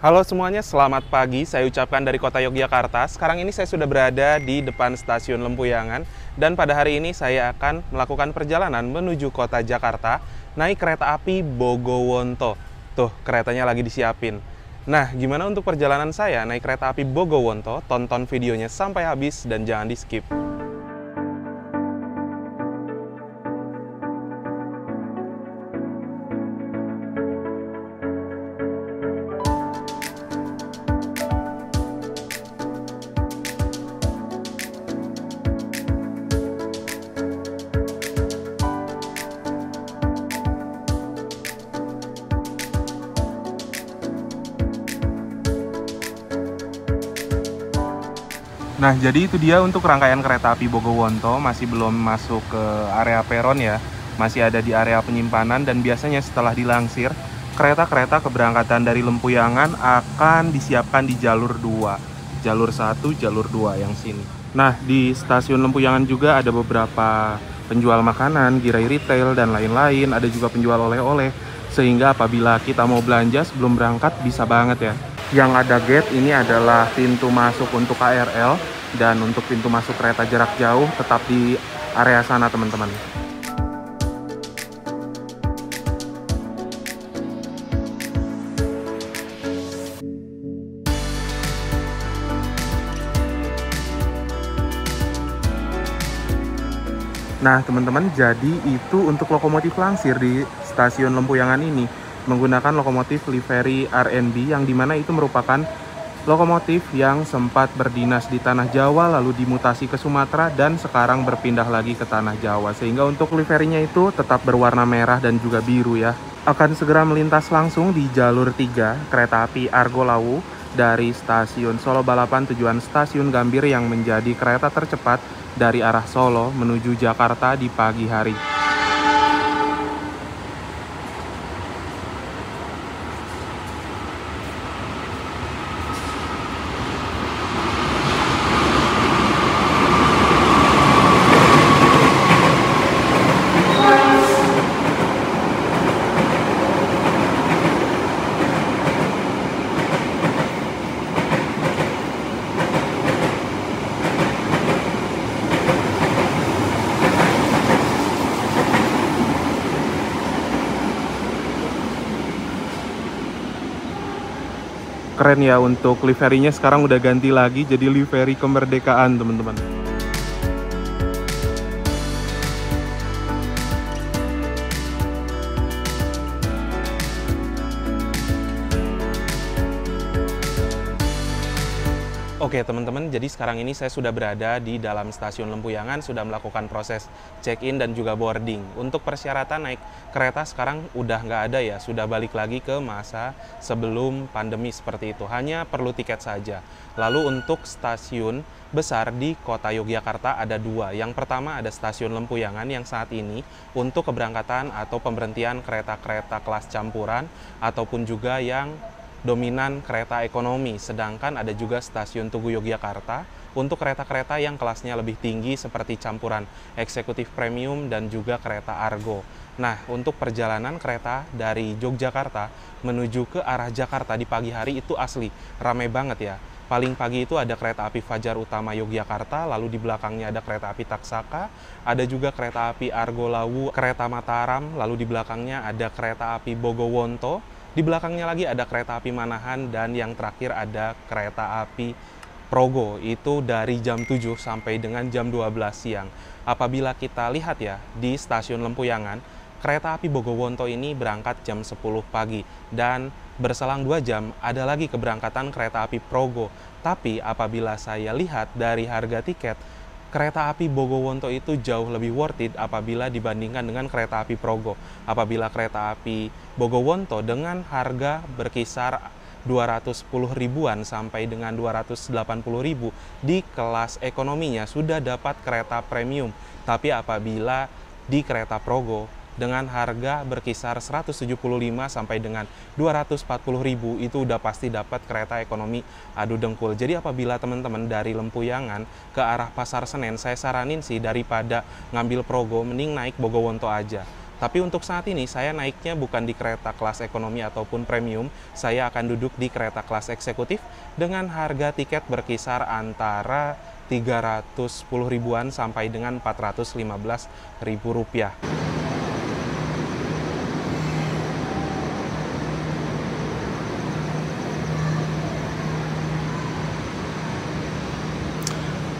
Halo semuanya, selamat pagi. Saya ucapkan dari kota Yogyakarta. Sekarang ini saya sudah berada di depan stasiun Lempuyangan. Dan pada hari ini saya akan melakukan perjalanan menuju kota Jakarta naik kereta api Bogowonto. Tuh, keretanya lagi disiapin. Nah, gimana untuk perjalanan saya naik kereta api Bogowonto? Tonton videonya sampai habis dan jangan di-skip. Nah, jadi itu dia untuk rangkaian kereta api Bogowonto, masih belum masuk ke area peron ya, masih ada di area penyimpanan. Dan biasanya setelah dilansir, kereta-kereta keberangkatan dari Lempuyangan akan disiapkan di jalur 2, jalur 1, jalur 2 yang sini. Nah, di stasiun Lempuyangan juga ada beberapa penjual makanan, gerai retail, dan lain-lain. Ada juga penjual oleh-oleh, sehingga apabila kita mau belanja sebelum berangkat bisa banget ya. Yang ada gate ini adalah pintu masuk untuk KRL, dan untuk pintu masuk kereta jarak jauh tetap di area sana teman-teman. Nah teman-teman, jadi itu untuk lokomotif lansir di stasiun Lempuyangan ini menggunakan lokomotif livery RNB, yang dimana itu merupakan lokomotif yang sempat berdinas di Tanah Jawa, lalu dimutasi ke Sumatera, dan sekarang berpindah lagi ke Tanah Jawa. Sehingga untuk liverinya itu tetap berwarna merah dan juga biru ya. Akan segera melintas langsung di jalur 3 kereta api Argo Lawu dari stasiun Solo Balapan tujuan stasiun Gambir, yang menjadi kereta tercepat dari arah Solo menuju Jakarta di pagi hari. Keren ya, untuk liverinya sekarang udah ganti lagi jadi livery kemerdekaan teman-teman. Oke teman-teman, jadi sekarang ini saya sudah berada di dalam stasiun Lempuyangan, sudah melakukan proses check-in dan juga boarding. Untuk persyaratan naik kereta sekarang udah nggak ada ya, sudah balik lagi ke masa sebelum pandemi seperti itu. Hanya perlu tiket saja. Lalu untuk stasiun besar di kota Yogyakarta ada 2. Yang pertama ada stasiun Lempuyangan yang saat ini untuk keberangkatan atau pemberhentian kereta-kereta kelas campuran ataupun juga yang dominan kereta ekonomi. Sedangkan ada juga stasiun Tugu Yogyakarta untuk kereta-kereta yang kelasnya lebih tinggi seperti campuran eksekutif premium dan juga kereta Argo. Nah, untuk perjalanan kereta dari Yogyakarta menuju ke arah Jakarta di pagi hari itu asli ramai banget ya. Paling pagi itu ada kereta api Fajar Utama Yogyakarta, lalu di belakangnya ada kereta api Taksaka, ada juga kereta api Argo Lawu, kereta Mataram, lalu di belakangnya ada kereta api Bogowonto. Di belakangnya lagi ada kereta api Manahan, dan yang terakhir ada kereta api Progo, itu dari jam 7 sampai dengan jam 12 siang. Apabila kita lihat ya, di stasiun Lempuyangan, kereta api Bogowonto ini berangkat jam 10 pagi, dan berselang 2 jam ada lagi keberangkatan kereta api Progo. Tapi apabila saya lihat dari harga tiket, kereta api Bogowonto itu jauh lebih worth it apabila dibandingkan dengan kereta api Progo. Apabila kereta api Bogowonto dengan harga berkisar 210 ribuan sampai dengan 280 ribu di kelas ekonominya sudah dapat kereta premium. Tapi apabila di kereta Progo dengan harga berkisar 175 sampai dengan 240 ribu itu udah pasti dapat kereta ekonomi adu dengkul. Jadi apabila teman-teman dari Lempuyangan ke arah Pasar Senen, saya saranin sih daripada ngambil Progo mending naik Bogowonto aja. Tapi untuk saat ini saya naiknya bukan di kereta kelas ekonomi ataupun premium, saya akan duduk di kereta kelas eksekutif dengan harga tiket berkisar antara 310 ribuan sampai dengan 415 ribu rupiah.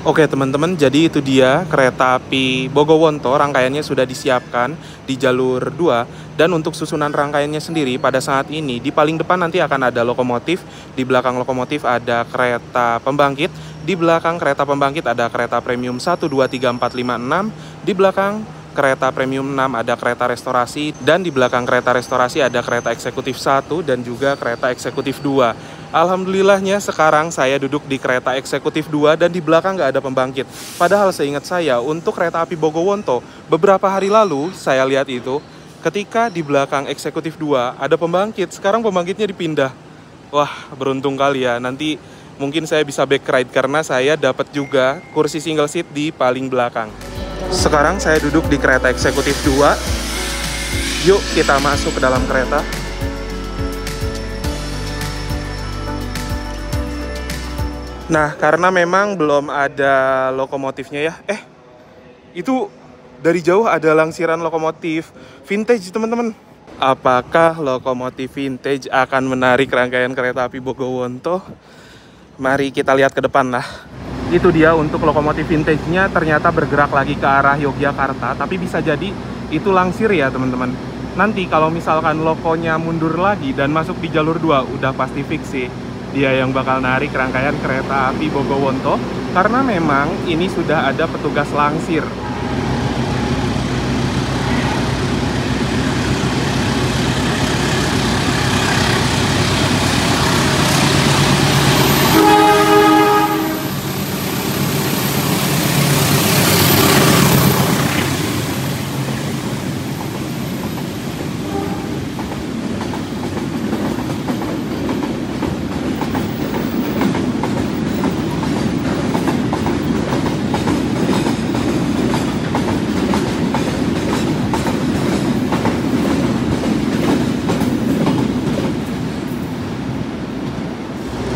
Oke teman-teman, jadi itu dia kereta api Bogowonto, rangkaiannya sudah disiapkan di jalur 2. Dan untuk susunan rangkaiannya sendiri pada saat ini, di paling depan nanti akan ada lokomotif, di belakang lokomotif ada kereta pembangkit, di belakang kereta pembangkit ada kereta premium 1, 2, 3, 4, 5, 6, di belakang kereta premium 6 ada kereta restorasi, dan di belakang kereta restorasi ada kereta eksekutif 1 dan juga kereta eksekutif 2. Alhamdulillahnya sekarang saya duduk di kereta eksekutif 2 dan di belakang nggak ada pembangkit. Padahal seingat saya untuk kereta api Bogowonto, beberapa hari lalu saya lihat itu, ketika di belakang eksekutif 2 ada pembangkit, sekarang pembangkitnya dipindah. Wah, beruntung kali ya, nanti mungkin saya bisa back ride karena saya dapat juga kursi single seat di paling belakang. Sekarang saya duduk di kereta eksekutif 2. Yuk kita masuk ke dalam kereta. Nah, karena memang belum ada lokomotifnya ya. Itu dari jauh ada langsiran lokomotif vintage, teman-teman. Apakah lokomotif vintage akan menarik rangkaian kereta api Bogowonto? Mari kita lihat ke depan lah. Itu dia untuk lokomotif vintage-nya ternyata bergerak lagi ke arah Yogyakarta. Tapi bisa jadi itu langsir ya, teman-teman. Nanti kalau misalkan lokonya mundur lagi dan masuk di jalur 2, udah pasti fix sih dia yang bakal narik rangkaian kereta api Bogowonto, karena memang ini sudah ada petugas langsir.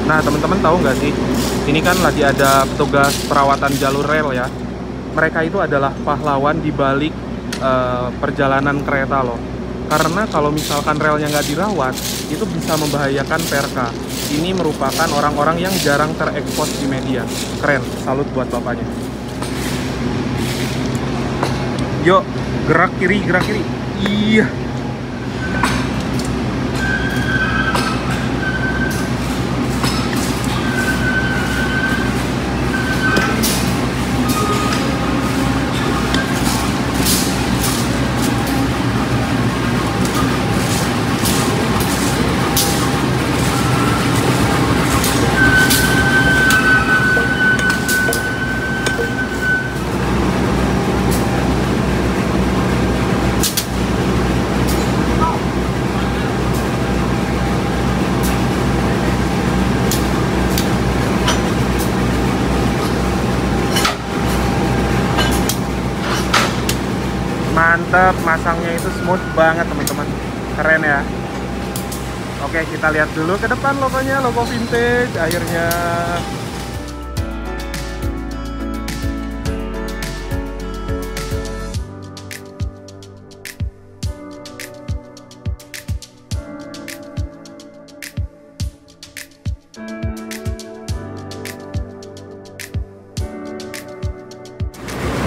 Nah, teman-teman tahu nggak sih, ini kan lagi ada petugas perawatan jalur rel ya. Mereka itu adalah pahlawan di balik perjalanan kereta loh. Karena kalau misalkan relnya nggak dirawat, itu bisa membahayakan perka. Ini merupakan orang-orang yang jarang terekspos di media. Keren, salut buat bapaknya. Yuk, gerak kiri, gerak kiri. Iya. Mantep, masangnya itu smooth banget teman-teman, keren ya. Oke, kita lihat dulu ke depan logonya, logo vintage akhirnya.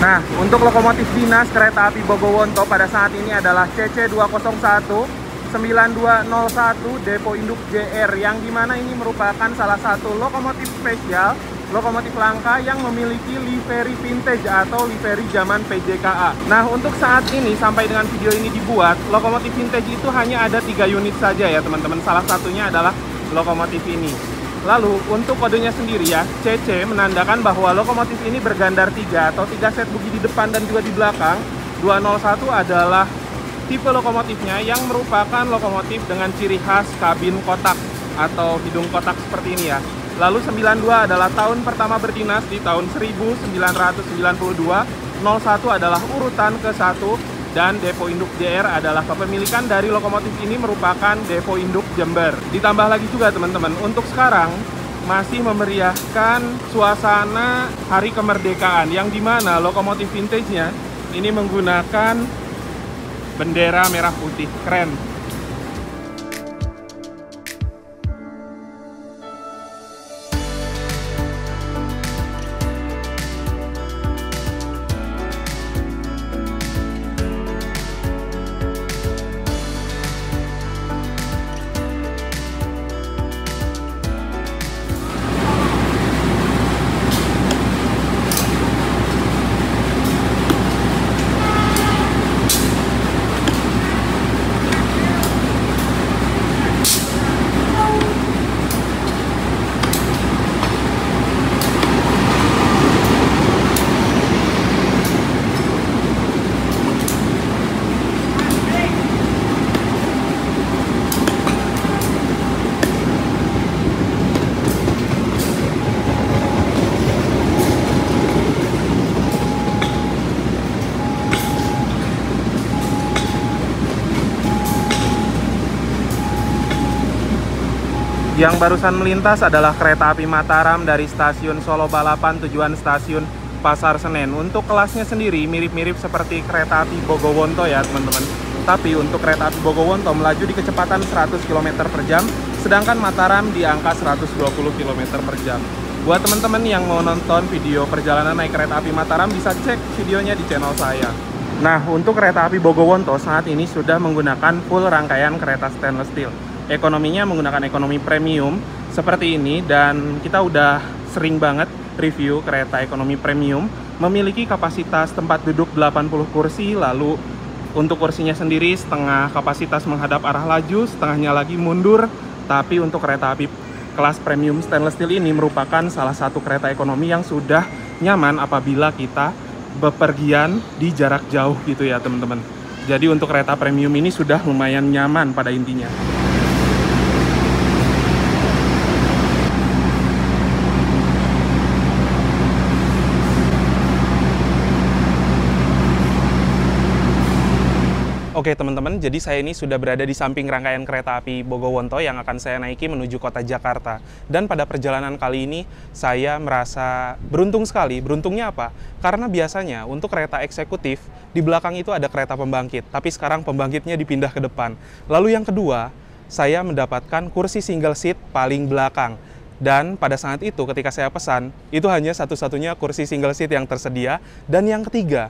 Nah, untuk lokomotif dinas kereta api Bogowonto pada saat ini adalah CC201 9201 Depo Induk JR, yang dimana ini merupakan salah satu lokomotif spesial, lokomotif langka yang memiliki livery vintage atau livery zaman PJKA. Nah, untuk saat ini sampai dengan video ini dibuat, lokomotif vintage itu hanya ada 3 unit saja ya teman-teman. Salah satunya adalah lokomotif ini. Lalu untuk kodenya sendiri ya, CC menandakan bahwa lokomotif ini bergandar 3 atau 3 set bugi di depan dan juga di belakang. 201 adalah tipe lokomotifnya yang merupakan lokomotif dengan ciri khas kabin kotak atau hidung kotak seperti ini ya. Lalu 92 adalah tahun pertama berdinas di tahun 1992. 01 adalah urutan ke-1 dan depo induk JR adalah kepemilikan dari lokomotif ini merupakan depo induk Jember. Ditambah lagi juga teman-teman, untuk sekarang masih memeriahkan suasana hari kemerdekaan yang dimana lokomotif vintage-nya ini menggunakan bendera merah putih. Keren. Yang barusan melintas adalah kereta api Mataram dari stasiun Solo Balapan tujuan stasiun Pasar Senen. Untuk kelasnya sendiri mirip-mirip seperti kereta api Bogowonto ya teman-teman. Tapi untuk kereta api Bogowonto melaju di kecepatan 100 km per jam, sedangkan Mataram di angka 120 km per jam. Buat teman-teman yang mau nonton video perjalanan naik kereta api Mataram, bisa cek videonya di channel saya. Nah, untuk kereta api Bogowonto saat ini sudah menggunakan full rangkaian kereta stainless steel. Ekonominya menggunakan ekonomi premium seperti ini, dan kita udah sering banget review kereta ekonomi premium. Memiliki kapasitas tempat duduk 80 kursi, lalu untuk kursinya sendiri setengah kapasitas menghadap arah laju, setengahnya lagi mundur. Tapi untuk kereta api kelas premium stainless steel ini merupakan salah satu kereta ekonomi yang sudah nyaman apabila kita bepergian di jarak jauh gitu ya teman-teman. Jadi untuk kereta premium ini sudah lumayan nyaman pada intinya. Oke teman-teman, jadi saya ini sudah berada di samping rangkaian kereta api Bogowonto yang akan saya naiki menuju kota Jakarta. Dan pada perjalanan kali ini saya merasa beruntung sekali. Beruntungnya apa? Karena biasanya untuk kereta eksekutif di belakang itu ada kereta pembangkit, tapi sekarang pembangkitnya dipindah ke depan. Lalu yang kedua, saya mendapatkan kursi single seat paling belakang. Dan pada saat itu ketika saya pesan, itu hanya satu-satunya kursi single seat yang tersedia. Dan yang ketiga,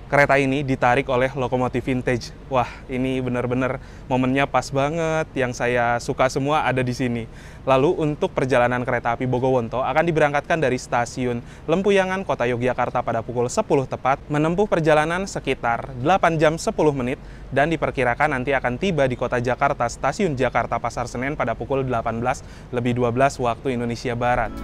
kereta ini ditarik oleh lokomotif vintage. Wah, ini benar-benar momennya pas banget. Yang saya suka semua ada di sini. Lalu untuk perjalanan kereta api Bogowonto akan diberangkatkan dari stasiun Lempuyangan, Kota Yogyakarta pada pukul 10 tepat, menempuh perjalanan sekitar 8 jam 10 menit, dan diperkirakan nanti akan tiba di Kota Jakarta, stasiun Jakarta Pasar Senen pada pukul 18:12 waktu Indonesia Barat.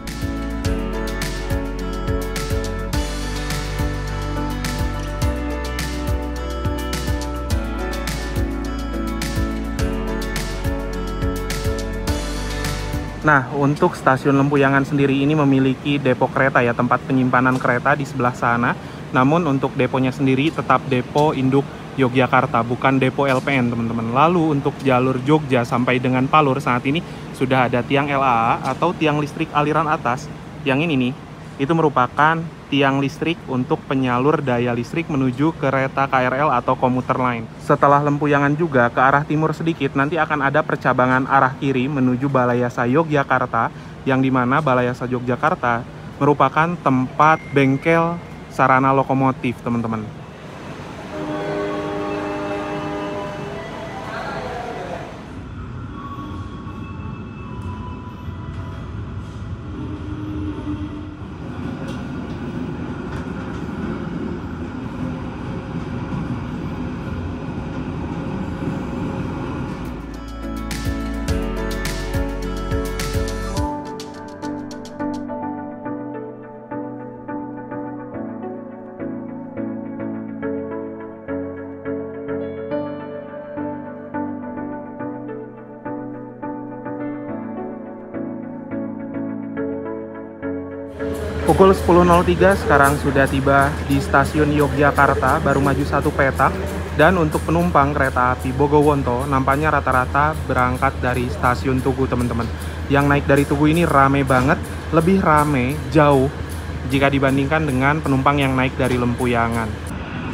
Nah, untuk stasiun Lempuyangan sendiri ini memiliki depo kereta ya, tempat penyimpanan kereta di sebelah sana. Namun untuk deponya sendiri tetap depo induk Yogyakarta, bukan depo LPN teman-teman. Lalu untuk jalur Jogja sampai dengan Palur saat ini sudah ada tiang LAA atau tiang listrik aliran atas. Yang ini nih, itu merupakan tiang listrik untuk penyalur daya listrik menuju kereta KRL atau komuter lain. Setelah Lempuyangan juga ke arah timur sedikit, nanti akan ada percabangan arah kiri menuju Balayasa Yogyakarta, yang dimana Balayasa Yogyakarta merupakan tempat bengkel sarana lokomotif teman-teman. Pukul 10.03 sekarang sudah tiba di stasiun Yogyakarta, baru maju satu petak. Dan untuk penumpang kereta api Bogowonto, nampaknya rata-rata berangkat dari stasiun Tugu, teman-teman. Yang naik dari Tugu ini rame banget, lebih rame jauh jika dibandingkan dengan penumpang yang naik dari Lempuyangan.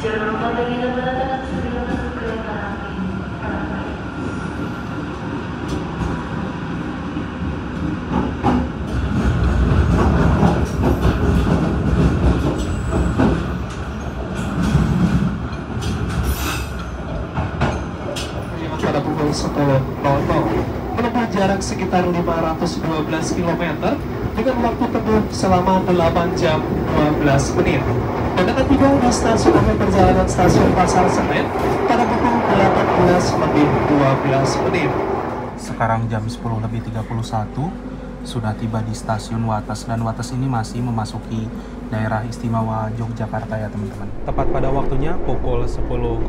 Jangan lupa bagi teman-teman sebelum masuk kereta api. Pada pukul 10.00 menempuh jarak sekitar 512 km dengan waktu tempuh selama 8 jam 12 menit dan akan tiba di stasiun akhir perjalanan stasiun Pasar Senen pada pukul 18.12 menit. Sekarang jam 10.31 sudah tiba di stasiun Wates, dan Wates ini masih memasuki daerah istimewa Yogyakarta ya teman-teman. Tepat pada waktunya pukul 10.00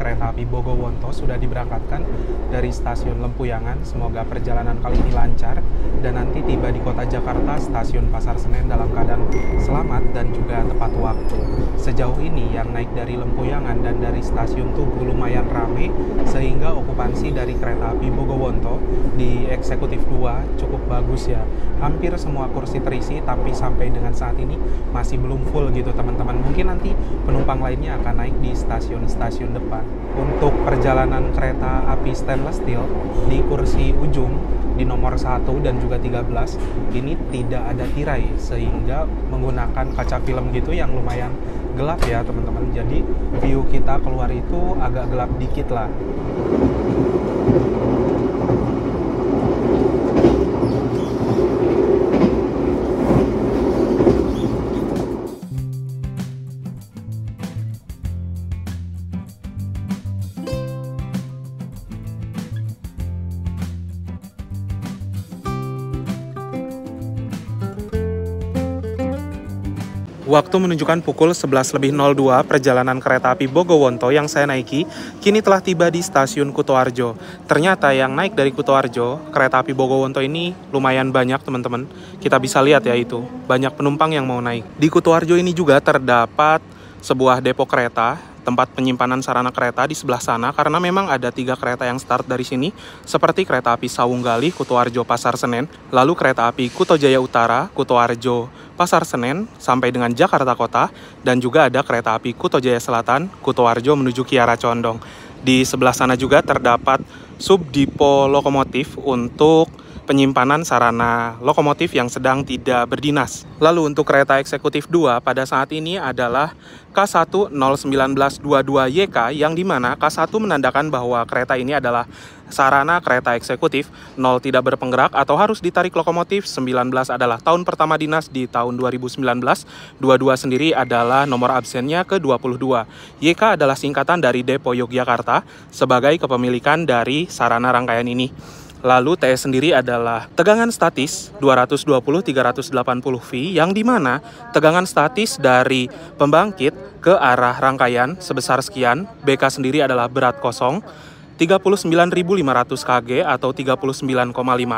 kereta api Bogowonto sudah diberangkatkan dari stasiun Lempuyangan. Semoga perjalanan kali ini lancar dan nanti tiba di kota Jakarta stasiun Pasar Senen dalam keadaan selamat dan juga tepat waktu. Sejauh ini yang naik dari Lempuyangan dan dari stasiun Tugu lumayan ramai, sehingga okupansi dari kereta api Bogowonto di eksekutif 2 cukup bagus ya. Hampir semua kursi terisi, tapi sampai dengan saat ini masih belum full gitu teman-teman. Mungkin nanti penumpang lainnya akan naik di stasiun-stasiun depan. Untuk perjalanan kereta api stainless steel di kursi ujung di nomor 1 dan juga 13 ini tidak ada tirai, sehingga menggunakan kaca film gitu yang lumayan gelap ya teman-teman. Jadi view kita keluar itu agak gelap dikit lah. Waktu menunjukkan pukul 11.02, perjalanan kereta api Bogowonto yang saya naiki kini telah tiba di stasiun Kutoarjo. Ternyata yang naik dari Kutoarjo, kereta api Bogowonto ini lumayan banyak teman-teman. Kita bisa lihat ya itu, banyak penumpang yang mau naik. Di Kutoarjo ini juga terdapat sebuah depo kereta, tempat penyimpanan sarana kereta di sebelah sana, karena memang ada 3 kereta yang start dari sini, seperti kereta api Sawunggalih, Kutoarjo, Pasar Senen, lalu kereta api Kutojaya Utara, Kutoarjo, Pasar Senen, sampai dengan Jakarta Kota, dan juga ada kereta api Kutojaya Selatan, Kutoarjo menuju Kiara Condong. Di sebelah sana juga terdapat subdipo lokomotif untuk penyimpanan sarana lokomotif yang sedang tidak berdinas. Lalu untuk kereta eksekutif 2 pada saat ini adalah K1-01922YK, yang dimana K1 menandakan bahwa kereta ini adalah sarana kereta eksekutif, 0 tidak berpenggerak atau harus ditarik lokomotif, 19 adalah tahun pertama dinas di tahun 2019, 22 sendiri adalah nomor absennya ke-22. YK adalah singkatan dari Depo Yogyakarta sebagai kepemilikan dari sarana rangkaian ini. Lalu TS sendiri adalah tegangan statis 220-380 V, yang dimana tegangan statis dari pembangkit ke arah rangkaian sebesar sekian. BK sendiri adalah berat kosong 39.500 kg atau 39,5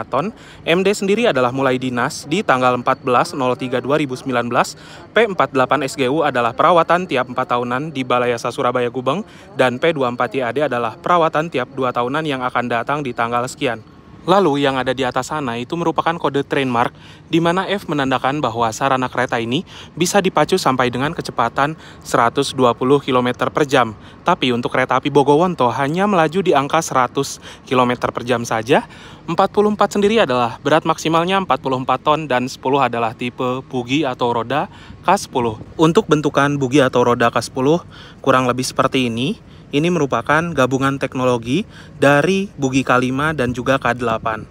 ton. MD sendiri adalah mulai dinas di tanggal 14.03.2019. P48 SGU adalah perawatan tiap 4 tahunan di Balai Yasa Surabaya Gubeng, dan P24 YAD adalah perawatan tiap 2 tahunan yang akan datang di tanggal sekian. Lalu yang ada di atas sana itu merupakan kode train mark, di mana F menandakan bahwa sarana kereta ini bisa dipacu sampai dengan kecepatan 120 km per jam. Tapi untuk kereta api Bogowonto hanya melaju di angka 100 km per jam saja. 44 sendiri adalah berat maksimalnya 44 ton, dan 10 adalah tipe bugi atau roda K10. Untuk bentukan bugi atau roda K10 kurang lebih seperti ini. Ini merupakan gabungan teknologi dari bugi K5 dan juga K8.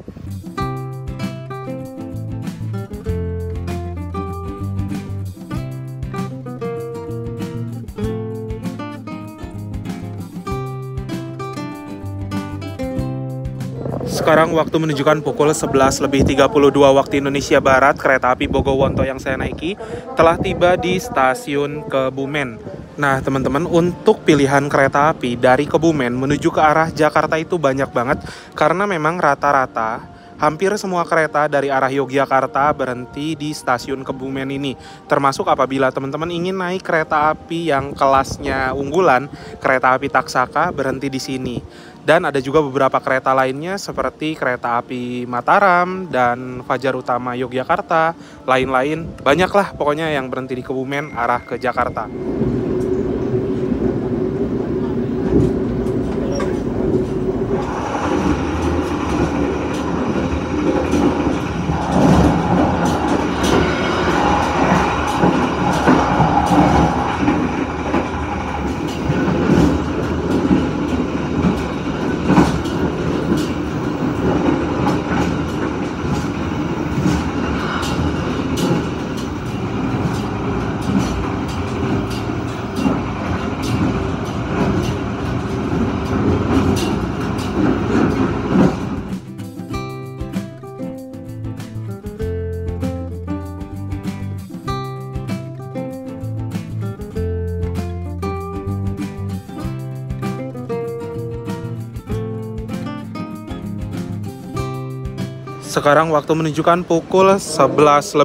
Sekarang waktu menunjukkan pukul 11.32 waktu Indonesia Barat. Kereta api Bogowonto yang saya naiki telah tiba di stasiun Kebumen. Nah teman-teman, untuk pilihan kereta api dari Kebumen menuju ke arah Jakarta itu banyak banget, karena memang rata-rata Hampir semua kereta dari arah Yogyakarta berhenti di stasiun Kebumen ini. Termasuk apabila teman-teman ingin naik kereta api yang kelasnya unggulan, kereta api Taksaka berhenti di sini. Dan ada juga beberapa kereta lainnya seperti kereta api Mataram dan Fajar Utama Yogyakarta, lain-lain. Banyaklah pokoknya yang berhenti di Kebumen arah ke Jakarta. Sekarang waktu menunjukkan pukul 11.51,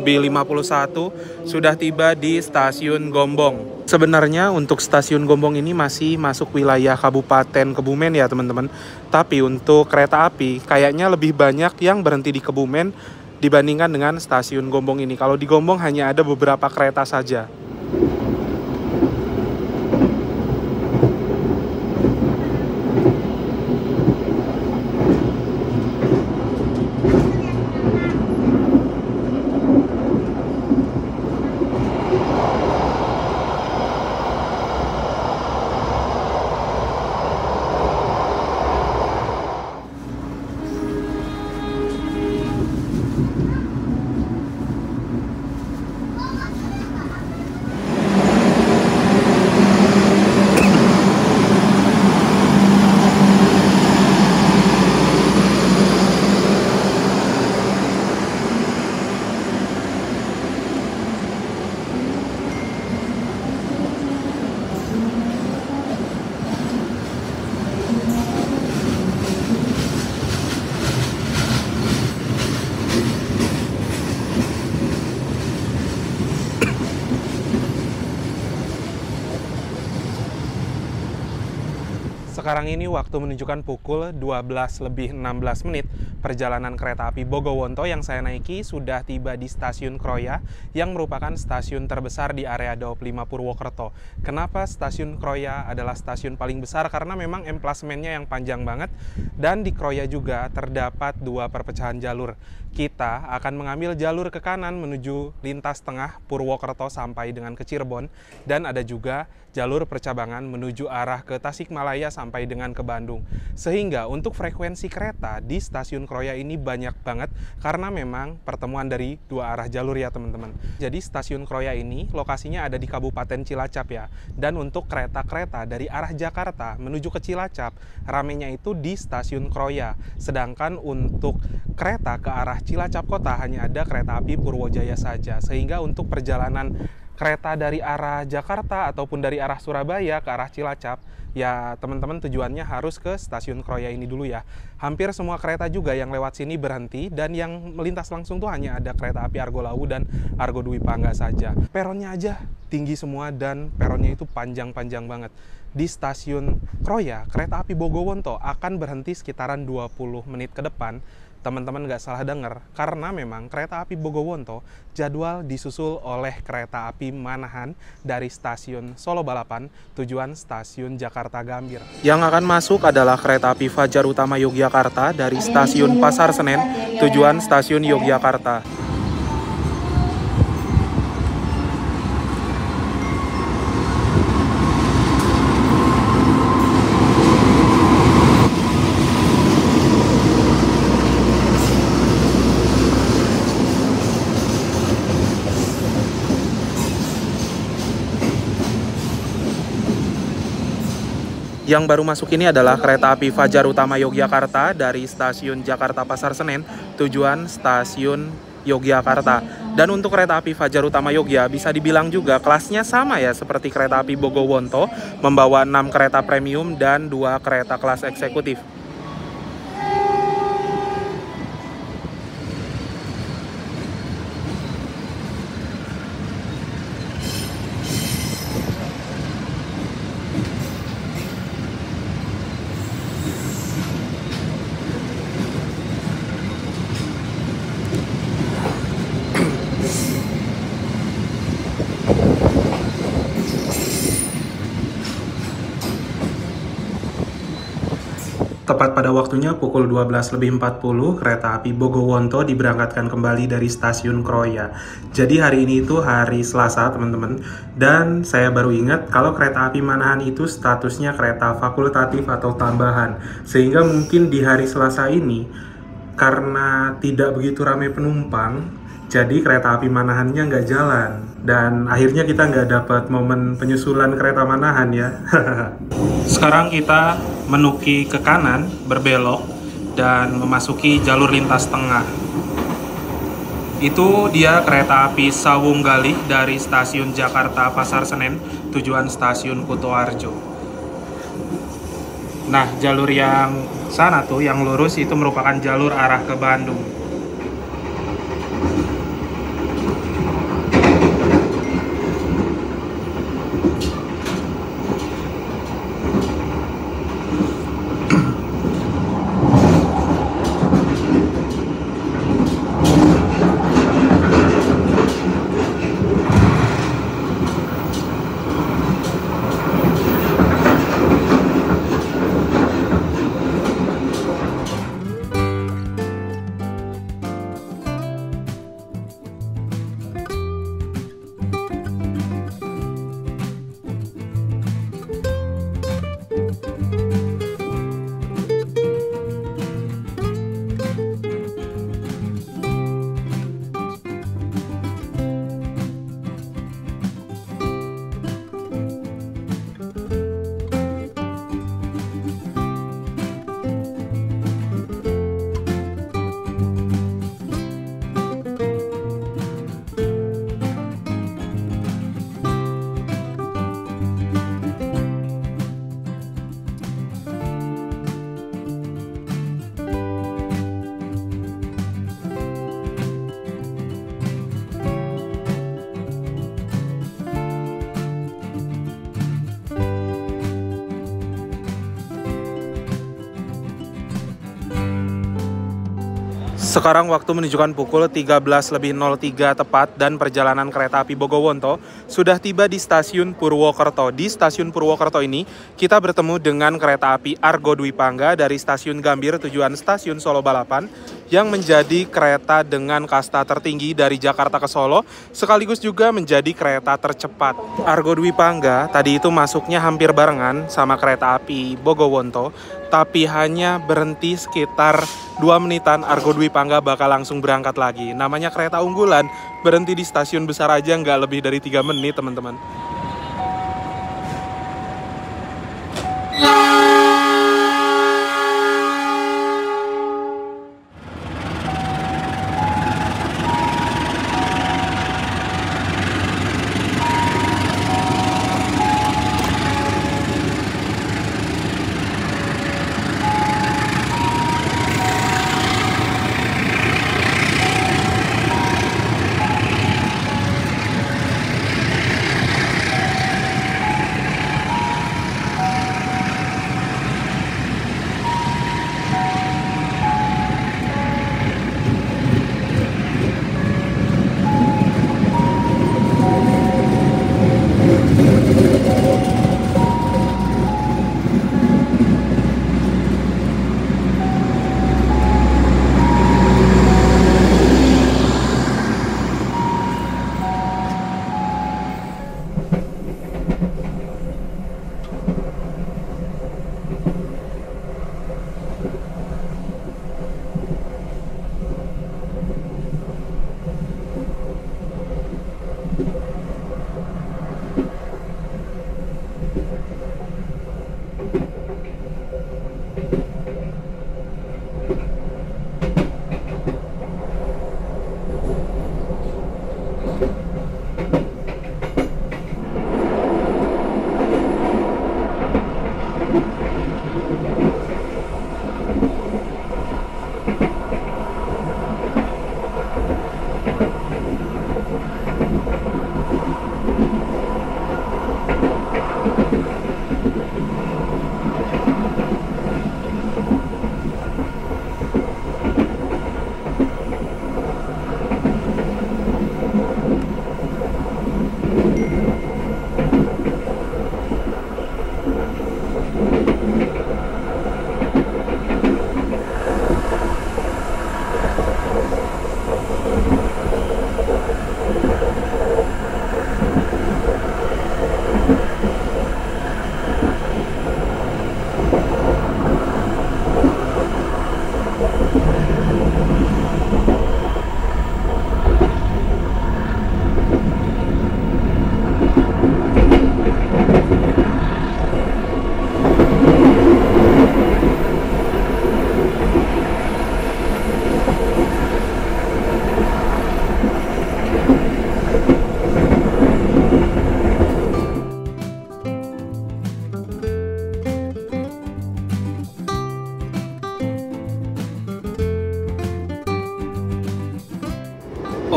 sudah tiba di stasiun Gombong. Sebenarnya untuk stasiun Gombong ini masih masuk wilayah Kabupaten Kebumen ya teman-teman. Tapi untuk kereta api kayaknya lebih banyak yang berhenti di Kebumen dibandingkan dengan stasiun Gombong ini. Kalau di Gombong hanya ada beberapa kereta saja. Sekarang ini waktu menunjukkan pukul 12.16. Perjalanan kereta api Bogowonto yang saya naiki sudah tiba di stasiun Kroya yang merupakan stasiun terbesar di area Daop 5 Purwokerto. Kenapa stasiun Kroya adalah stasiun paling besar? Karena memang emplasemennya yang panjang banget dan di Kroya juga terdapat dua perpecahan jalur. Kita akan mengambil jalur ke kanan menuju lintas tengah Purwokerto sampai dengan ke Cirebon, dan ada juga jalur percabangan menuju arah ke Tasikmalaya sampai dengan ke Bandung. Sehingga untuk frekuensi kereta di stasiun Kroya ini banyak banget karena memang pertemuan dari dua arah jalur ya teman-teman. Jadi stasiun Kroya ini lokasinya ada di Kabupaten Cilacap ya. Dan untuk kereta-kereta dari arah Jakarta menuju ke Cilacap, ramenya itu di stasiun Kroya. Sedangkan untuk kereta ke arah Cilacap kota hanya ada kereta api Purwojaya saja. Sehingga untuk perjalanan kereta dari arah Jakarta ataupun dari arah Surabaya ke arah Cilacap, ya teman-teman tujuannya harus ke stasiun Kroya ini dulu ya. Hampir semua kereta juga yang lewat sini berhenti, dan yang melintas langsung tuh hanya ada kereta api Argo Lawu dan Argo Dwi Pangga saja. Peronnya aja tinggi semua dan peronnya itu panjang-panjang banget. Di stasiun Kroya, kereta api Bogowonto akan berhenti sekitaran 20 menit ke depan. Teman-teman nggak salah dengar, karena memang kereta api Bogowonto jadwal disusul oleh kereta api Manahan dari stasiun Solo Balapan tujuan stasiun Jakarta Gambir. Yang akan masuk adalah kereta api Fajar Utama Yogyakarta dari stasiun Pasar Senen tujuan stasiun Yogyakarta. Yang baru masuk ini adalah kereta api Fajar Utama Yogyakarta dari stasiun Jakarta Pasar Senen tujuan stasiun Yogyakarta. Dan untuk kereta api Fajar Utama Yogya bisa dibilang juga kelasnya sama ya seperti kereta api Bogowonto, membawa 6 kereta premium dan 2 kereta kelas eksekutif. Tepat pada waktunya pukul 12.40 kereta api Bogowonto diberangkatkan kembali dari stasiun Kroya. Jadi hari ini itu hari Selasa teman-teman. Dan saya baru ingat kalau kereta api Manahan itu statusnya kereta fakultatif atau tambahan. Sehingga mungkin di hari Selasa ini karena tidak begitu ramai penumpang, jadi kereta api Manahannya nggak jalan. Dan akhirnya kita nggak dapat momen penyusulan kereta Manahan ya. Sekarang kita menuki ke kanan, berbelok, dan memasuki jalur lintas tengah. Itu dia kereta api Sawung Galih dari stasiun Jakarta Pasar Senen, tujuan stasiun Kutoarjo. Nah, jalur yang sana tuh, yang lurus itu merupakan jalur arah ke Bandung. Sekarang waktu menunjukkan pukul 13.03 tepat dan perjalanan kereta api Bogowonto sudah tiba di stasiun Purwokerto. Di stasiun Purwokerto ini kita bertemu dengan kereta api Argo Dwi Pangga dari stasiun Gambir tujuan stasiun Solo Balapan yang menjadi kereta dengan kasta tertinggi dari Jakarta ke Solo sekaligus juga menjadi kereta tercepat. Argo Dwi Pangga tadi itu masuknya hampir barengan sama kereta api Bogowonto, tapi hanya berhenti sekitar 2 menitan. Argo Dwi Pangga bakal langsung berangkat lagi. Namanya kereta unggulan, berhenti di stasiun besar aja nggak lebih dari 3 menit teman-teman.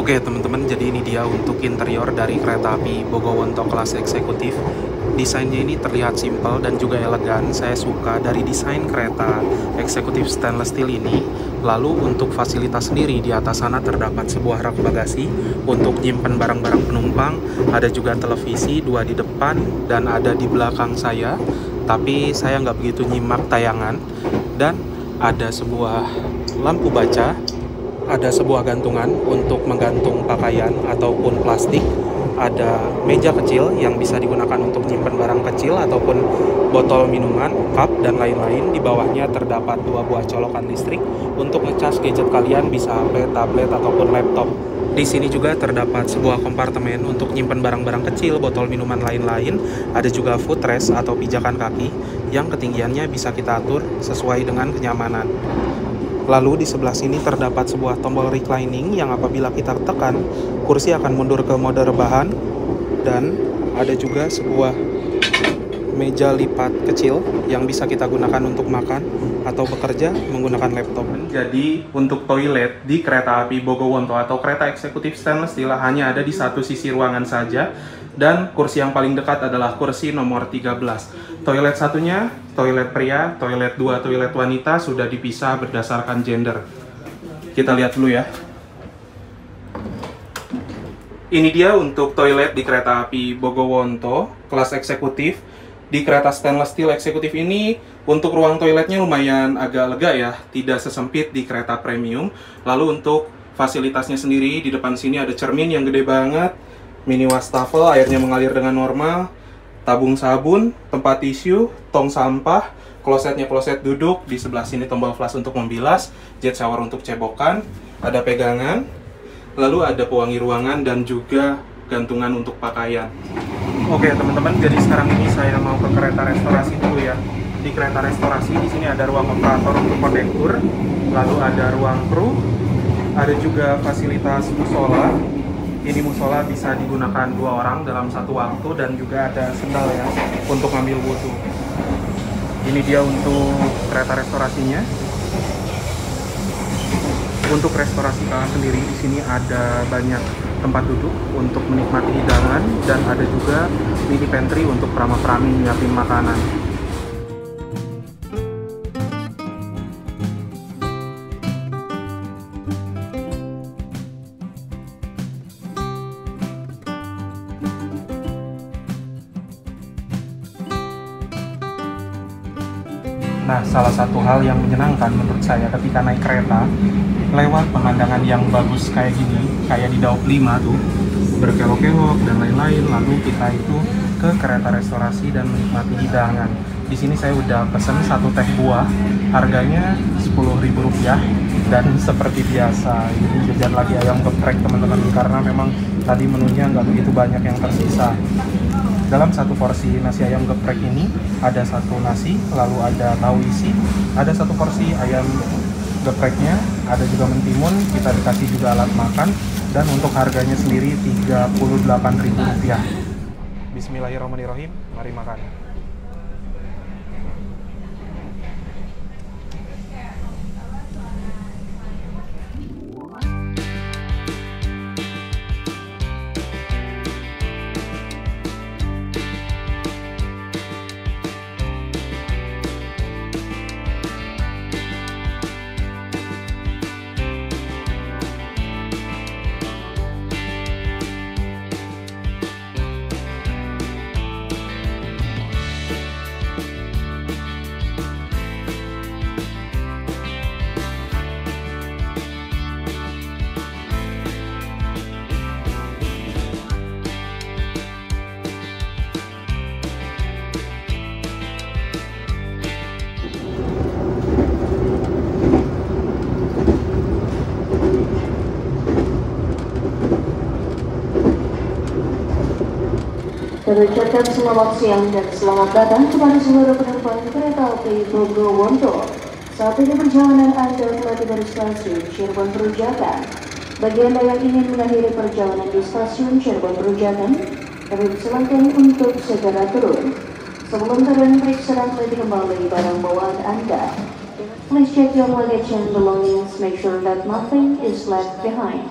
Oke teman-teman, jadi ini dia untuk interior dari kereta api Bogowonto kelas eksekutif. Desainnya ini terlihat simpel dan juga elegan. Saya suka dari desain kereta eksekutif stainless steel ini. Lalu untuk fasilitas sendiri, di atas sana terdapat sebuah rak bagasi untuk nyimpen barang-barang penumpang. Ada juga televisi, 2 di depan dan ada di belakang saya. Tapi saya nggak begitu nyimak tayangan. Dan ada sebuah lampu baca. Ada sebuah gantungan untuk menggantung pakaian ataupun plastik. Ada meja kecil yang bisa digunakan untuk menyimpan barang kecil ataupun botol minuman, cup, dan lain-lain. Di bawahnya terdapat 2 buah colokan listrik untuk ngecas gadget kalian, bisa HP, tablet, ataupun laptop. Di sini juga terdapat sebuah kompartemen untuk menyimpan barang-barang kecil, botol minuman lain-lain. Ada juga footrest atau pijakan kaki yang ketinggiannya bisa kita atur sesuai dengan kenyamanan. Lalu di sebelah sini terdapat sebuah tombol reclining yang apabila kita tekan, kursi akan mundur ke mode rebahan. Dan ada juga sebuah meja lipat kecil yang bisa kita gunakan untuk makan atau bekerja menggunakan laptop. Jadi untuk toilet di kereta api Bogowonto atau kereta eksekutif stainless steel hanya ada di satu sisi ruangan saja. Dan kursi yang paling dekat adalah kursi nomor 13. Toilet satunya, toilet pria, toilet 2, toilet wanita sudah dipisah berdasarkan gender. Kita lihat dulu ya. Ini dia untuk toilet di kereta api Bogowonto, kelas eksekutif. Di kereta stainless steel eksekutif ini, untuk ruang toiletnya lumayan agak lega ya, tidak sesempit di kereta premium. Lalu untuk fasilitasnya sendiri, di depan sini ada cermin yang gede banget, mini wastafel, airnya mengalir dengan normal, tabung sabun, tempat tisu, tong sampah, klosetnya kloset duduk, di sebelah sini tombol flush untuk membilas, jet shower untuk cebokan, ada pegangan, lalu ada pewangi ruangan dan juga gantungan untuk pakaian. Oke teman-teman, jadi sekarang ini saya mau ke kereta restorasi dulu ya. Di kereta restorasi di sini ada ruang operator untuk kondektur, lalu ada ruang kru, ada juga fasilitas musola. Ini musola bisa digunakan 2 orang dalam satu waktu dan juga ada sendal ya untuk ngambil wudhu. Ini dia untuk kereta restorasinya. Untuk restorasi KA sendiri di sini ada banyak tempat duduk untuk menikmati hidangan dan ada juga mini pantry untuk prama-prami nyiapin makanan. Nah, salah satu hal yang menyenangkan menurut saya ketika naik kereta lewat pemandangan yang bagus kayak gini, kayak di Daup 5 tuh, berkelok-kelok dan lain-lain, lalu kita itu ke kereta restorasi dan menikmati hidangan. Di sini saya udah pesen 1 teh buah, harganya Rp10.000 dan seperti biasa ini jajan lagi ayam geprek teman-teman, karena memang tadi menunya nggak begitu banyak yang tersisa. Dalam 1 porsi nasi ayam geprek ini ada 1 nasi, lalu ada tahu isi, ada 1 porsi ayam gepreknya, ada juga mentimun, kita dikasih juga alat makan, dan untuk harganya sendiri Rp38.000. Bismillahirrahmanirrahim, mari makan. Kami ucapkan selamat siang dan selamat datang kepada seluruh penumpang kereta api Bogowonto. Saat ini perjalanan Anda telah tiba di stasiun Cirebon Perujakan. Bagi Anda yang ingin mengakhiri perjalanan di stasiun Cirebon Perujakan, kami persilakan untuk segera turun. Sebelum turun, periksa dan teliti kembali barang bawaan Anda. Please check your luggage and belongings. Make sure that nothing is left behind.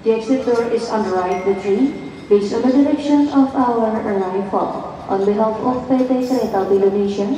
The exit door is on the right between, based on the direction of our arrival. On behalf of PT Kereta Api Indonesia,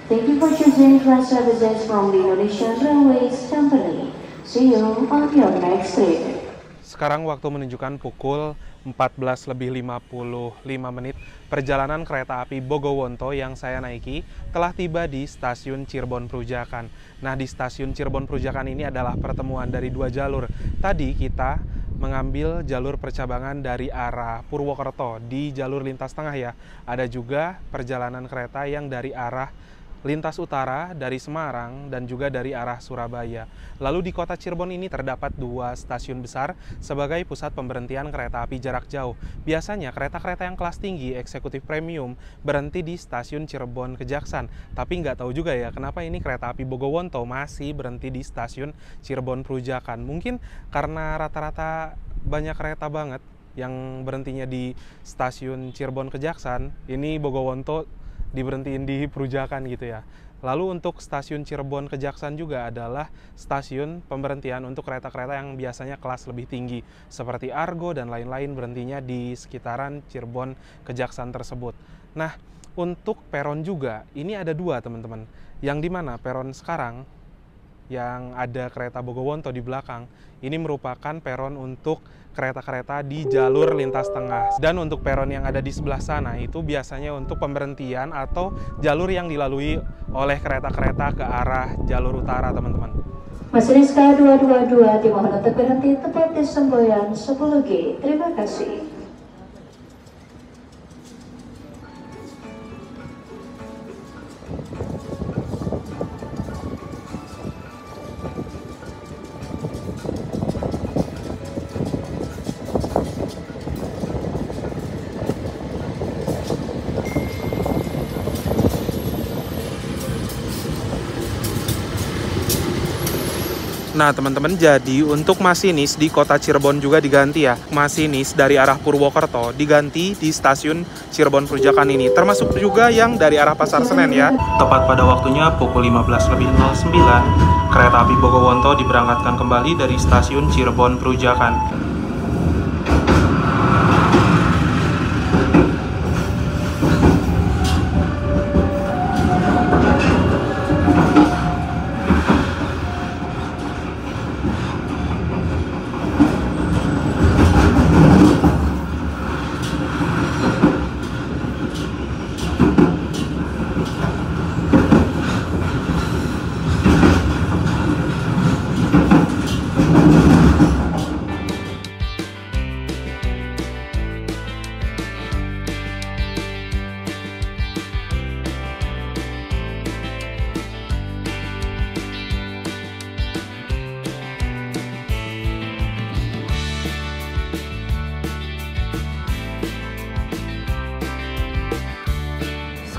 thank you for choosing class services from the Indonesian Railways Company. See you on your next trip. Sekarang waktu menunjukkan pukul 14:55. Perjalanan kereta api Bogowonto yang saya naiki telah tiba di stasiun Cirebon Perujakan. Nah, di stasiun Cirebon Perujakan ini adalah pertemuan dari dua jalur. Tadi kita mengambil jalur percabangan dari arah Purwokerto di jalur lintas tengah ya. Ada juga perjalanan kereta yang dari arah lintas utara dari Semarang dan juga dari arah Surabaya. Lalu di kota Cirebon ini terdapat dua stasiun besar sebagai pusat pemberhentian kereta api jarak jauh. Biasanya kereta-kereta yang kelas tinggi, eksekutif premium, berhenti di stasiun Cirebon Kejaksan. Tapi nggak tahu juga ya kenapa ini kereta api Bogowonto masih berhenti di stasiun Cirebon Perujakan. Mungkin karena rata-rata banyak kereta banget yang berhentinya di stasiun Cirebon Kejaksan. Ini Bogowonto diberhentiin di Perujakan gitu ya. Lalu untuk stasiun Cirebon Kejaksan juga adalah stasiun pemberhentian untuk kereta-kereta yang biasanya kelas lebih tinggi seperti Argo dan lain-lain, berhentinya di sekitaran Cirebon Kejaksan tersebut. Nah, untuk peron juga ini ada dua teman-teman, yang dimana peron sekarang yang ada kereta Bogowonto di belakang ini merupakan peron untuk kereta-kereta di jalur lintas tengah, dan untuk peron yang ada di sebelah sana itu biasanya untuk pemberhentian atau jalur yang dilalui oleh kereta-kereta ke arah jalur utara teman-teman. Masinis K222 dimohon untuk berhenti tepat di semboyan 10G. Terima kasih. Nah teman-teman, jadi untuk masinis di kota Cirebon juga diganti ya. Masinis dari arah Purwokerto diganti di stasiun Cirebon Perujakan ini, termasuk juga yang dari arah Pasar Senen ya. Tepat pada waktunya pukul 15:09, kereta api Bogowonto diberangkatkan kembali dari stasiun Cirebon Perujakan.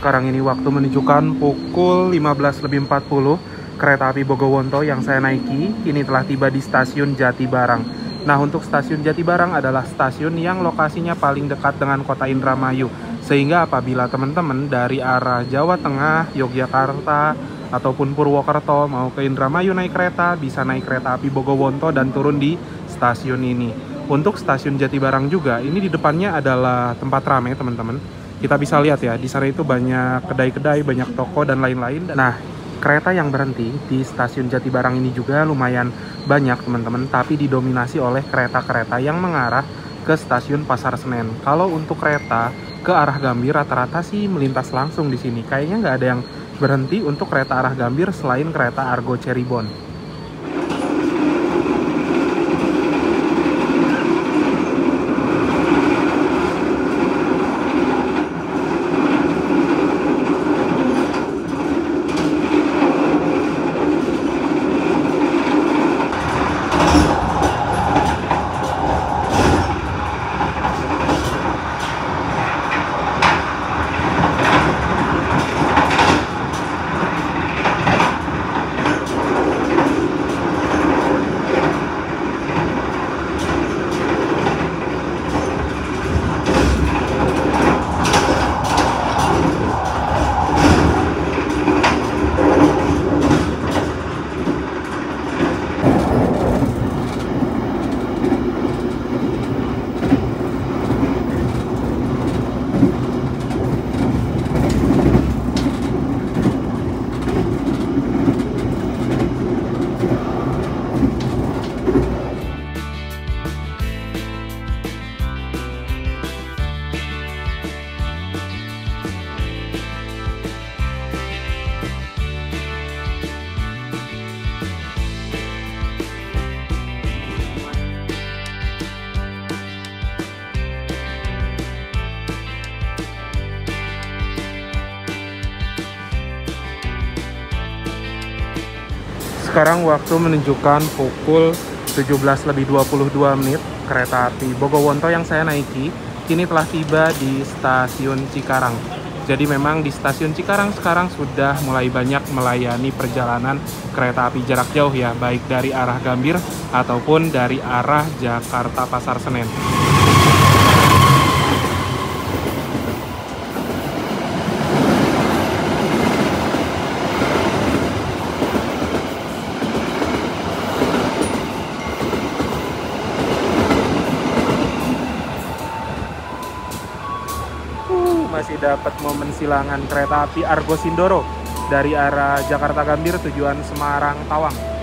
Sekarang ini waktu menunjukkan pukul 15:40, kereta api Bogowonto yang saya naiki ini telah tiba di stasiun Jatibarang. Nah, untuk stasiun Jatibarang adalah stasiun yang lokasinya paling dekat dengan kota Indramayu, sehingga apabila teman-teman dari arah Jawa Tengah, Yogyakarta, ataupun Purwokerto mau ke Indramayu naik kereta, bisa naik kereta api Bogowonto dan turun di stasiun ini. Untuk stasiun Jatibarang juga, ini di depannya adalah tempat ramai teman-teman. Kita bisa lihat ya, di sana itu banyak kedai-kedai, banyak toko dan lain-lain. Nah, kereta yang berhenti di stasiun Jatibarang ini juga lumayan banyak teman-teman, tapi didominasi oleh kereta-kereta yang mengarah ke stasiun Pasar Senen. Kalau untuk kereta ke arah Gambir rata-rata sih melintas langsung di sini. Kayaknya nggak ada yang berhenti untuk kereta arah Gambir selain kereta Argo Cirebon. Sekarang waktu menunjukkan pukul 17:22. Kereta api Bogowonto yang saya naiki kini telah tiba di stasiun Cikarang. Jadi memang di stasiun Cikarang sekarang sudah mulai banyak melayani perjalanan kereta api jarak jauh ya, baik dari arah Gambir ataupun dari arah Jakarta Pasar Senen. Masih dapat momen silangan kereta api Argo Sindoro dari arah Jakarta Gambir tujuan Semarang Tawang.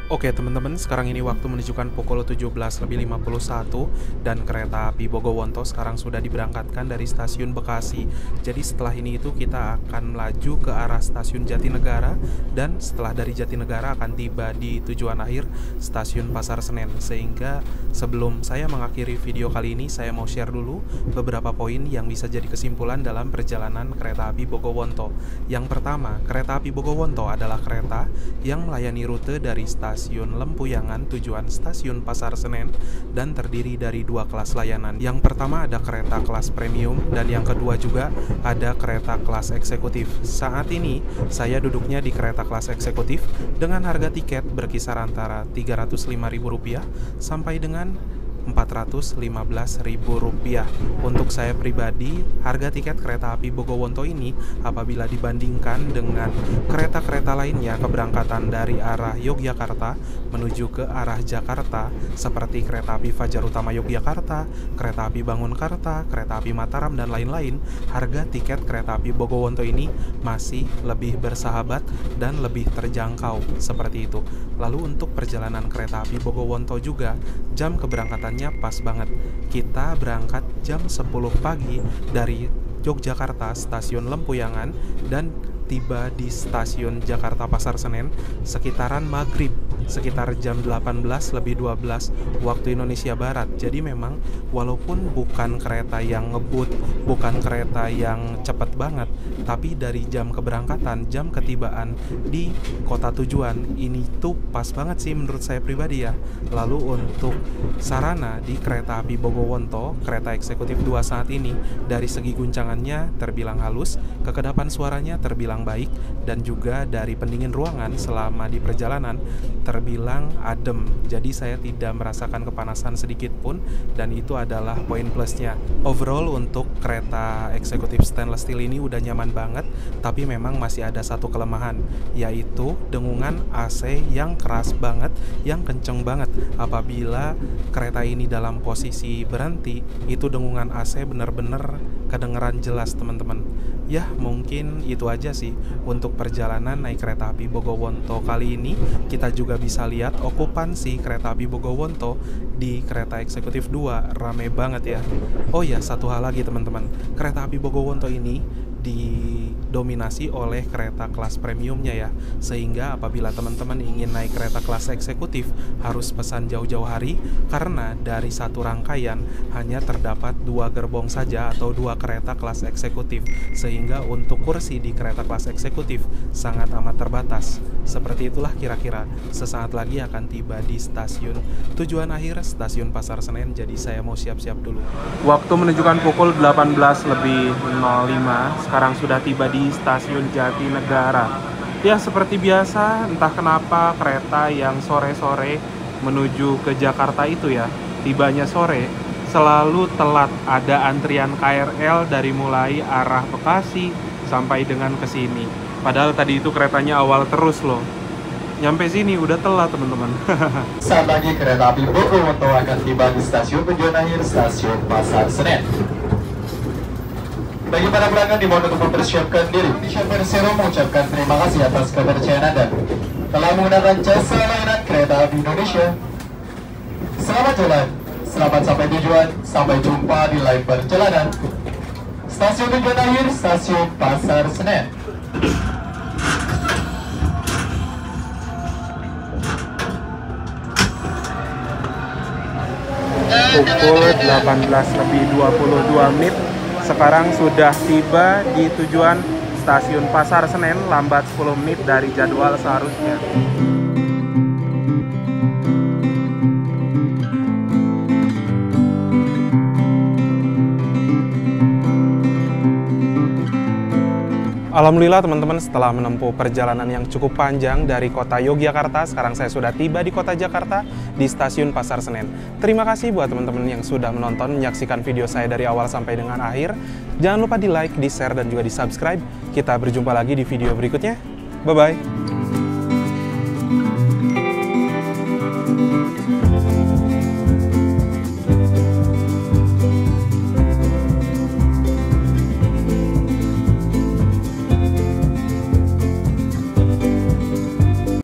Oke teman-teman, sekarang ini waktu menunjukkan pukul 17:51 dan kereta api Bogowonto sekarang sudah diberangkatkan dari stasiun Bekasi. Jadi setelah ini itu kita akan melaju ke arah stasiun Jatinegara dan setelah dari Jatinegara akan tiba di tujuan akhir stasiun Pasar Senen. Sehingga sebelum saya mengakhiri video kali ini, saya mau share dulu beberapa poin yang bisa jadi kesimpulan dalam perjalanan kereta api Bogowonto. Yang pertama, kereta api Bogowonto adalah kereta yang melayani rute dari stasiun Lempuyangan tujuan stasiun Pasar Senen dan terdiri dari dua kelas layanan. Yang pertama ada kereta kelas premium dan yang kedua juga ada kereta kelas eksekutif. Saat ini saya duduknya di kereta kelas eksekutif dengan harga tiket berkisar antara Rp305.000 sampai dengan Rp415.000. Untuk saya pribadi, harga tiket kereta api Bogowonto ini apabila dibandingkan dengan kereta-kereta lainnya keberangkatan dari arah Yogyakarta menuju ke arah Jakarta seperti kereta api Fajar Utama Yogyakarta, kereta api Bangunkarta, kereta api Mataram dan lain-lain, harga tiket kereta api Bogowonto ini masih lebih bersahabat dan lebih terjangkau seperti itu. Lalu untuk perjalanan kereta api Bogowonto juga jam keberangkatannya pas banget. Kita berangkat jam 10 pagi dari Yogyakarta stasiun Lempuyangan dan tiba di stasiun Jakarta Pasar Senen sekitaran maghrib, sekitar jam 18:12 waktu Indonesia Barat. Jadi memang walaupun bukan kereta yang ngebut, bukan kereta yang cepat banget, tapi dari jam keberangkatan, jam ketibaan di kota tujuan ini tuh pas banget sih menurut saya pribadi ya. Lalu untuk sarana di kereta api Bogowonto, kereta eksekutif 2 saat ini dari segi guncangannya terbilang halus, kekedapan suaranya terbilang baik, dan juga dari pendingin ruangan selama di perjalanan terbilang adem. Jadi saya tidak merasakan kepanasan sedikit pun dan itu adalah poin plusnya. Overall untuk kereta eksekutif stainless steel ini udah nyaman banget, tapi memang masih ada satu kelemahan, yaitu dengungan AC yang keras banget, yang kenceng banget. Apabila kereta ini dalam posisi berhenti, itu dengungan AC bener-bener kedengeran jelas teman-teman. Ya mungkin itu aja sih untuk perjalanan naik kereta api Bogowonto kali ini. Kita juga bisa lihat okupansi kereta api Bogowonto di kereta eksekutif 2 rame banget ya. Oh ya, satu hal lagi teman-teman, kereta api Bogowonto ini didominasi oleh kereta kelas premiumnya ya, sehingga apabila teman-teman ingin naik kereta kelas eksekutif harus pesan jauh-jauh hari karena dari satu rangkaian hanya terdapat 2 gerbong saja atau 2 kereta kelas eksekutif, sehingga untuk kursi di kereta kelas eksekutif sangat amat terbatas. Seperti itulah kira-kira. Sesaat lagi akan tiba di stasiun tujuan akhir, stasiun Pasar Senen, jadi saya mau siap-siap dulu. Waktu menunjukkan pukul 18:05, sekarang sudah tiba di stasiun Jatinegara. Ya seperti biasa, entah kenapa kereta yang sore-sore menuju ke Jakarta itu ya, tibanya sore, selalu telat. Ada antrian KRL dari mulai arah Bekasi sampai dengan ke sini. Padahal tadi itu keretanya awal terus loh. Nyampe sini udah telat teman-teman. Saat lagi kereta api Bogowonto akan tiba di stasiun tujuan akhir, stasiun Pasar Senen. Bagi para pelanggan dimohon untuk mempersiapkan diri. Indonesia Persero mengucapkan terima kasih atas kepercayaan Anda telah menggunakan jasa layanan kereta api Indonesia. Selamat jalan, selamat sampai tujuan, sampai jumpa di lain perjalanan. Stasiun tujuan akhir, stasiun Pasar Senen. pukul 18:22. Sekarang sudah tiba di tujuan stasiun Pasar Senen, lambat 10 menit dari jadwal seharusnya. Alhamdulillah teman-teman, setelah menempuh perjalanan yang cukup panjang dari kota Yogyakarta, sekarang saya sudah tiba di kota Jakarta di stasiun Pasar Senen. Terima kasih buat teman-teman yang sudah menonton, menyaksikan video saya dari awal sampai dengan akhir. Jangan lupa di like, di share, dan juga di subscribe. Kita berjumpa lagi di video berikutnya. Bye-bye.